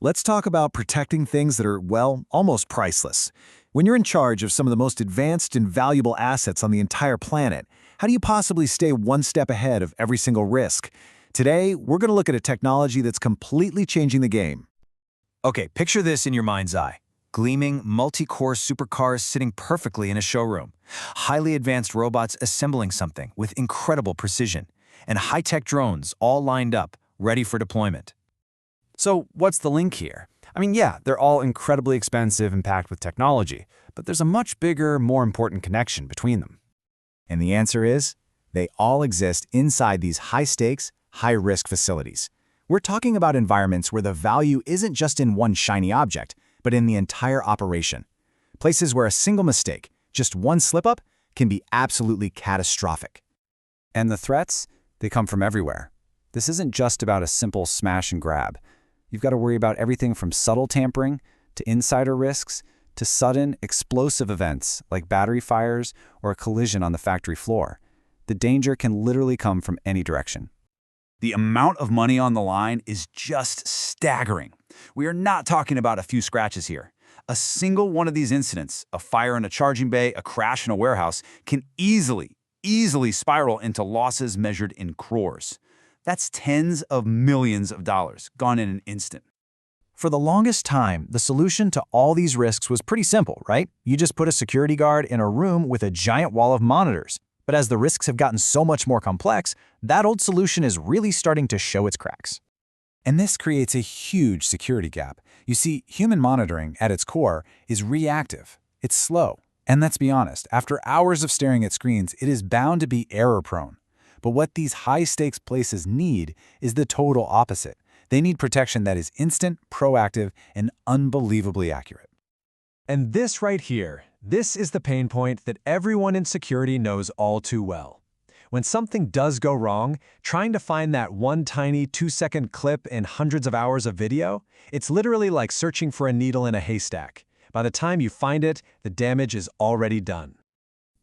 Let's talk about protecting things that are, well, almost priceless. When you're in charge of some of the most advanced and valuable assets on the entire planet, how do you possibly stay one step ahead of every single risk? Today, we're going to look at a technology that's completely changing the game. Okay, picture this in your mind's eye. Gleaming, multi-core supercars sitting perfectly in a showroom. Highly advanced robots assembling something with incredible precision. And high-tech drones all lined up, ready for deployment. So what's the link here? Yeah, they're all incredibly expensive and packed with technology, but there's a much bigger, more important connection between them. And the answer is, they all exist inside these high-stakes, high-risk facilities. We're talking about environments where the value isn't just in one shiny object, but in the entire operation. Places where a single mistake, just one slip-up, can be absolutely catastrophic. And the threats? They come from everywhere. This isn't just about a simple smash and grab. You've got to worry about everything from subtle tampering to insider risks to sudden, explosive events like battery fires or a collision on the factory floor. The danger can literally come from any direction. The amount of money on the line is just staggering. We are not talking about a few scratches here. A single one of these incidents, a fire in a charging bay, a crash in a warehouse, can easily spiral into losses measured in crores. That's tens of millions of dollars gone in an instant. For the longest time, the solution to all these risks was pretty simple, right? You just put a security guard in a room with a giant wall of monitors. But as the risks have gotten so much more complex, that old solution is really starting to show its cracks. And this creates a huge security gap. You see, human monitoring, at its core, is reactive. It's slow. And let's be honest, after hours of staring at screens, it is bound to be error-prone. But what these high-stakes places need is the total opposite. They need protection that is instant, proactive, and unbelievably accurate. And this right here, this is the pain point that everyone in security knows all too well. When something does go wrong, trying to find that one tiny 2-second clip in hundreds of hours of video, it's literally like searching for a needle in a haystack. By the time you find it, the damage is already done.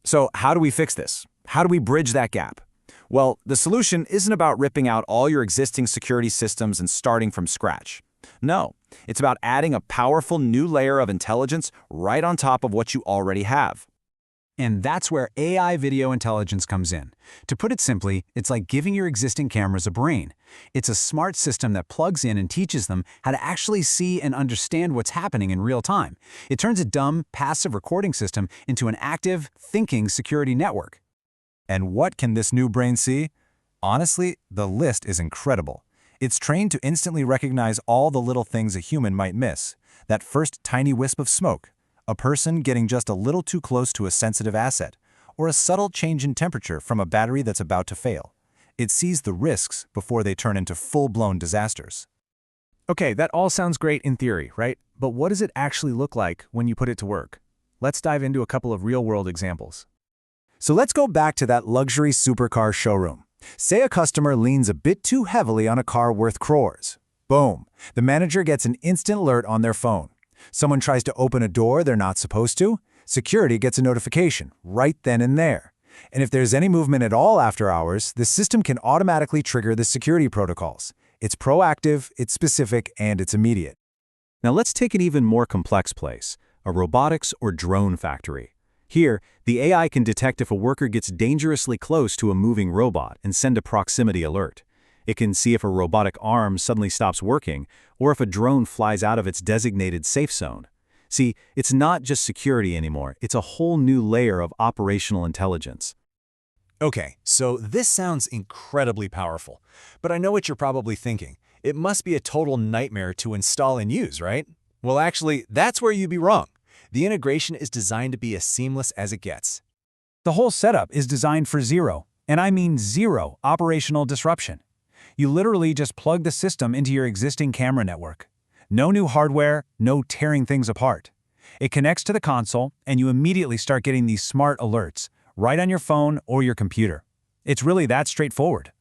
So how do we fix this? How do we bridge that gap? Well, the solution isn't about ripping out all your existing security systems and starting from scratch. No, it's about adding a powerful new layer of intelligence right on top of what you already have. And that's where AI video intelligence comes in. To put it simply, it's like giving your existing cameras a brain. It's a smart system that plugs in and teaches them how to actually see and understand what's happening in real time. It turns a dumb, passive recording system into an active, thinking security network. And what can this new brain see? Honestly, the list is incredible. It's trained to instantly recognize all the little things a human might miss. That first tiny wisp of smoke, a person getting just a little too close to a sensitive asset, or a subtle change in temperature from a battery that's about to fail. It sees the risks before they turn into full-blown disasters. Okay, that all sounds great in theory, right? But what does it actually look like when you put it to work? Let's dive into a couple of real-world examples. So let's go back to that luxury supercar showroom. Say a customer leans a bit too heavily on a car worth crores. Boom, the manager gets an instant alert on their phone. Someone tries to open a door they're not supposed to. Security gets a notification right then and there. And if there's any movement at all after hours, the system can automatically trigger the security protocols. It's proactive, it's specific, and it's immediate. Now let's take an even more complex place, a robotics or drone factory. Here, the AI can detect if a worker gets dangerously close to a moving robot and send a proximity alert. It can see if a robotic arm suddenly stops working or if a drone flies out of its designated safe zone. See, it's not just security anymore, it's a whole new layer of operational intelligence. Okay, so this sounds incredibly powerful, but I know what you're probably thinking. It must be a total nightmare to install and use, right? Well, actually, that's where you'd be wrong. The integration is designed to be as seamless as it gets. The whole setup is designed for zero, and I mean zero, operational disruption. You literally just plug the system into your existing camera network. No new hardware, no tearing things apart. It connects to the console, and you immediately start getting these smart alerts, right on your phone or your computer. It's really that straightforward.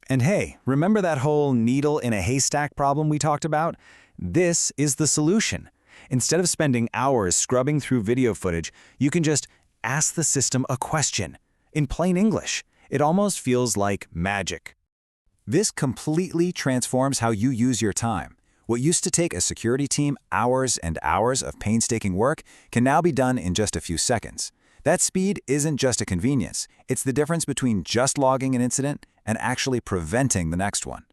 And hey, remember that whole needle in a haystack problem we talked about? This is the solution. Instead of spending hours scrubbing through video footage, you can just ask the system a question. In plain English, it almost feels like magic. This completely transforms how you use your time. What used to take a security team hours and hours of painstaking work can now be done in just a few seconds. That speed isn't just a convenience, it's the difference between just logging an incident and actually preventing the next one.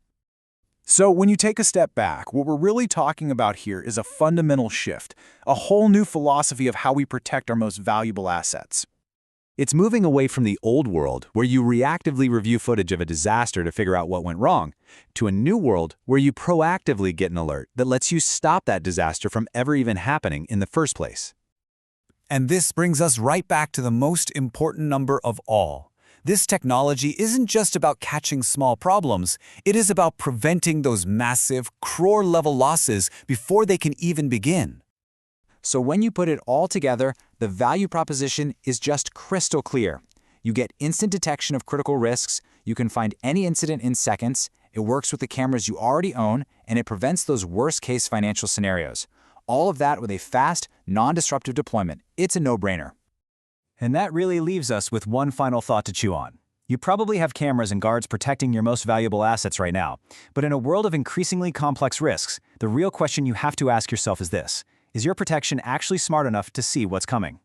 So when you take a step back, what we're really talking about here is a fundamental shift, a whole new philosophy of how we protect our most valuable assets. It's moving away from the old world, where you reactively review footage of a disaster to figure out what went wrong, to a new world where you proactively get an alert that lets you stop that disaster from ever even happening in the first place. And this brings us right back to the most important number of all. This technology isn't just about catching small problems, it is about preventing those massive, crore-level losses before they can even begin. So when you put it all together, the value proposition is just crystal clear. You get instant detection of critical risks, you can find any incident in seconds, it works with the cameras you already own, and it prevents those worst-case financial scenarios. All of that with a fast, non-disruptive deployment. It's a no-brainer. And that really leaves us with one final thought to chew on. You probably have cameras and guards protecting your most valuable assets right now. But in a world of increasingly complex risks, the real question you have to ask yourself is this: is your protection actually smart enough to see what's coming?